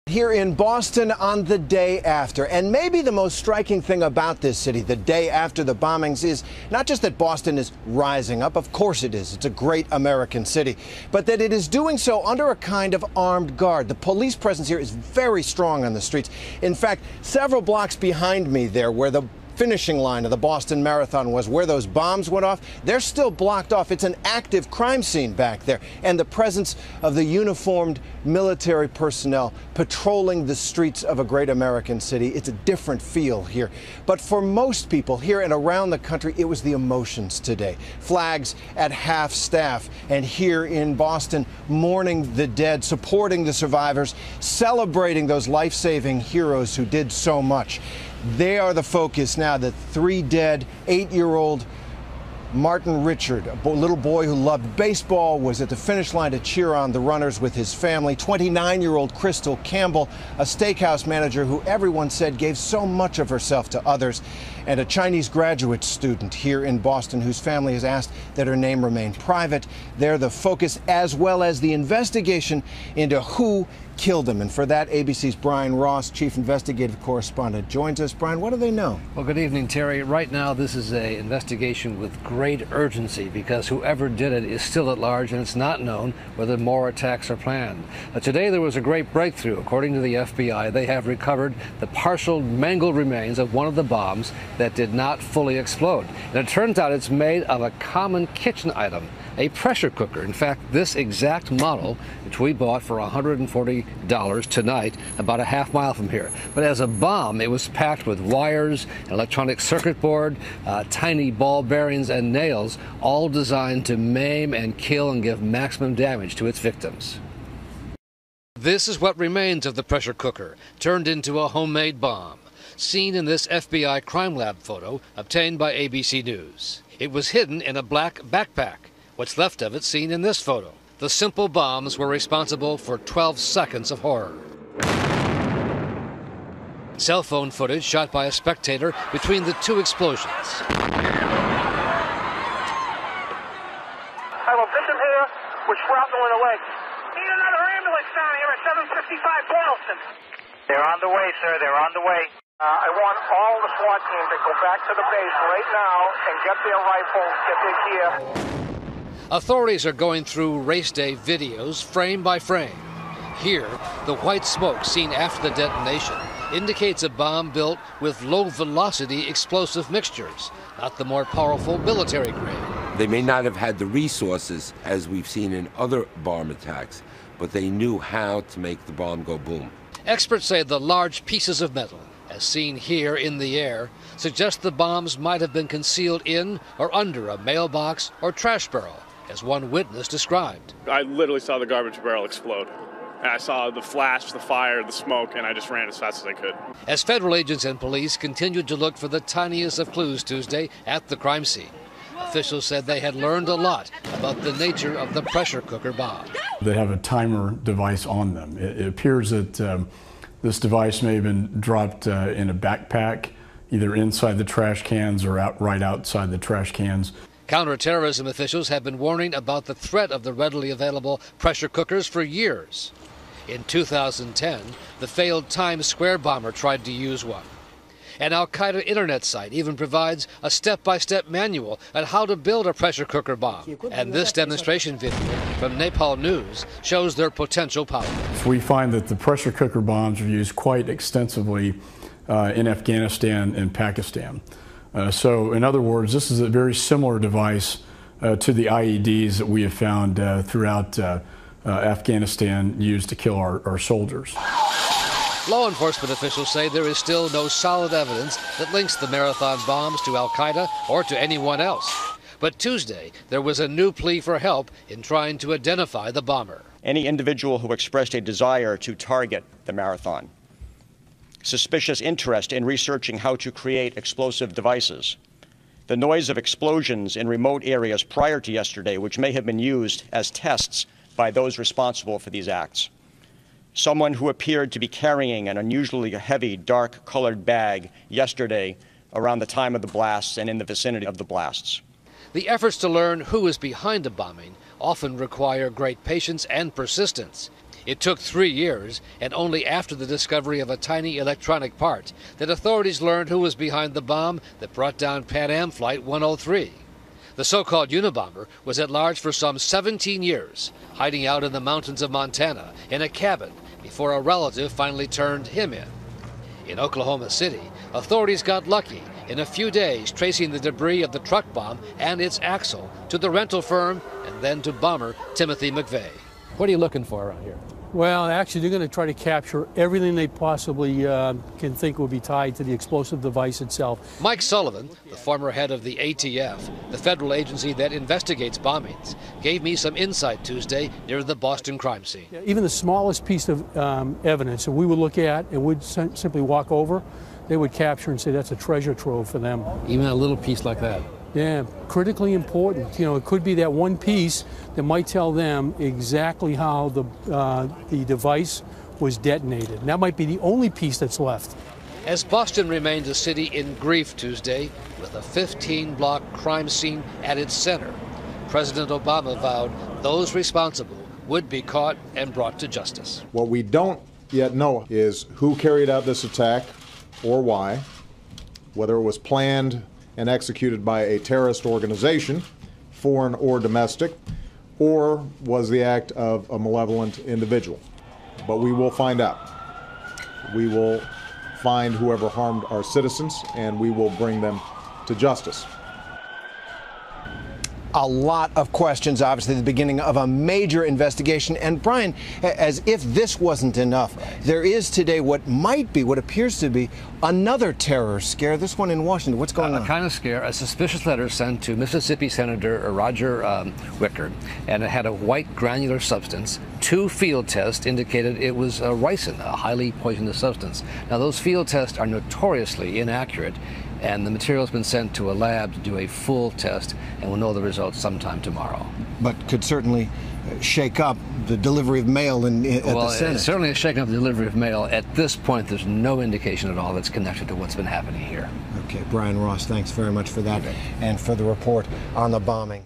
Here in Boston on the day after. And maybe the most striking thing about this city, the day after the bombings, is not just that Boston is rising up. Of course it is. It's a great American city. But that it is doing so under a kind of armed guard. The police presence here is very strong on the streets. In fact, several blocks behind me there, where the finishing line of the Boston Marathon was, where those bombs went off, they're still blocked off. It's an active crime scene back there. And the presence of the uniformed military personnel patrolling the streets of a great American city, it's a different feel here. But for most people here and around the country, it was the emotions today. Flags at half staff, and here in Boston, mourning the dead, supporting the survivors, celebrating those life-saving heroes who did so much. They are the focus now. The 3 dead, 8-year-old Martin Richard, a little boy who loved baseball, was at the finish line to cheer on the runners with his family. 29-year-old Crystal Campbell, a steakhouse manager who everyone said gave so much of herself to others. And a Chinese graduate student here in Boston whose family has asked that her name remain private. They're the focus, as well as the investigation into who killed him. And for that, ABC's Brian Ross, chief investigative correspondent, joins us. Brian, what do they know? Well, good evening, Terry. Right now, this is an investigation with great urgency because whoever did it is still at large, and it's not known whether more attacks are planned. Today, there was a great breakthrough. According to the FBI, they have recovered the partial mangled remains of one of the bombs that did not fully explode. And it turns out it's made of a common kitchen item, a pressure cooker. In fact, this exact model, which we bought for $140 tonight, about a half mile from here. But as a bomb, it was packed with wires, an electronic circuit board, tiny ball bearings, and nails, all designed to maim and kill and give maximum damage to its victims. This is what remains of the pressure cooker, turned into a homemade bomb, seen in this FBI crime lab photo obtained by ABC News. It was hidden in a black backpack. What's left of it seen in this photo. The simple bombs were responsible for 12 seconds of horror. Cell phone footage shot by a spectator between the 2 explosions. I have a victim here with shrapnel in the leg. Need another ambulance down here at 755 Boylston. They're on the way, sir. They're on the way. I want all the SWAT team to go back to the base right now and get their rifles, get their gear. Authorities are going through race day videos frame by frame. Here, the white smoke seen after the detonation indicates a bomb built with low-velocity explosive mixtures, not the more powerful military grade. They may not have had the resources, as we've seen in other bomb attacks, but they knew how to make the bomb go boom. Experts say the large pieces of metal, as seen here in the air, suggest the bombs might have been concealed in or under a mailbox or trash barrel, as one witness described. I literally saw the garbage barrel explode. I saw the flash, the fire, the smoke, and I just ran as fast as I could. As federal agents and police continued to look for the tiniest of clues Tuesday at the crime scene, officials said they had learned a lot about the nature of the pressure cooker bomb. They have a timer device on them. It appears that this device may have been dropped in a backpack, either inside the trash cans or right outside the trash cans. Counterterrorism officials have been warning about the threat of the readily available pressure cookers for years. In 2010, the failed Times Square bomber tried to use one. An al-Qaeda internet site even provides a step-by-step manual on how to build a pressure cooker bomb. And this demonstration video from Nepal News shows their potential power. We find that the pressure cooker bombs are used quite extensively in Afghanistan and Pakistan. So in other words, this is a very similar device to the IEDs that we have found throughout Afghanistan used to kill our soldiers. Law enforcement officials say there is still no solid evidence that links the marathon bombs to al-Qaeda or to anyone else. But Tuesday, there was a new plea for help in trying to identify the bomber. Any individual who expressed a desire to target the marathon, suspicious interest in researching how to create explosive devices, the noise of explosions in remote areas prior to yesterday, which may have been used as tests by those responsible for these acts, someone who appeared to be carrying an unusually heavy, dark-colored bag yesterday around the time of the blasts and in the vicinity of the blasts. The efforts to learn who is behind a bombing often require great patience and persistence. It took 3 years, and only after the discovery of a tiny electronic part that authorities learned who was behind the bomb that brought down Pan Am Flight 103. The so-called Unabomber was at large for some 17 years, hiding out in the mountains of Montana in a cabin before a relative finally turned him in. In Oklahoma City, authorities got lucky in a few days tracing the debris of the truck bomb and its axle to the rental firm and then to bomber Timothy McVeigh. What are you looking for around here? Well, actually, they're going to try to capture everything they possibly can think will be tied to the explosive device itself. Mike Sullivan, the former head of the ATF, the federal agency that investigates bombings, gave me some insight Tuesday near the Boston crime scene. Even the smallest piece of evidence that we would look at and would simply walk over, they would capture and say that's a treasure trove for them. Even a little piece like that? Yeah, critically important. You know, it could be that one piece that might tell them exactly how the device was detonated. And that might be the only piece that's left. As Boston remained a city in grief Tuesday, with a 15-block crime scene at its center, President Obama vowed those responsible would be caught and brought to justice. What we don't yet know is who carried out this attack or why, whether it was planned and executed by a terrorist organization, foreign or domestic, or was the act of a malevolent individual. But we will find out. We will find whoever harmed our citizens, and we will bring them to justice. A lot of questions, obviously, the beginning of a major investigation. And Brian, as if this wasn't enough, there is today what appears to be another terror scare, this one in Washington. What's going on? A kind of scare, a suspicious letter sent to Mississippi Senator Roger Wicker, and it had a white granular substance. 2 field tests indicated it was ricin, a highly poisonous substance. Now, those field tests are notoriously inaccurate, and the material has been sent to a lab to do a full test, and we'll know the results sometime tomorrow. But could certainly shake up the delivery of mail at the Senate. It's certainly a shaking up the delivery of mail. At this point, there's no indication at all that's connected to what's been happening here. Okay, Brian Ross, thanks very much for that and for the report on the bombing.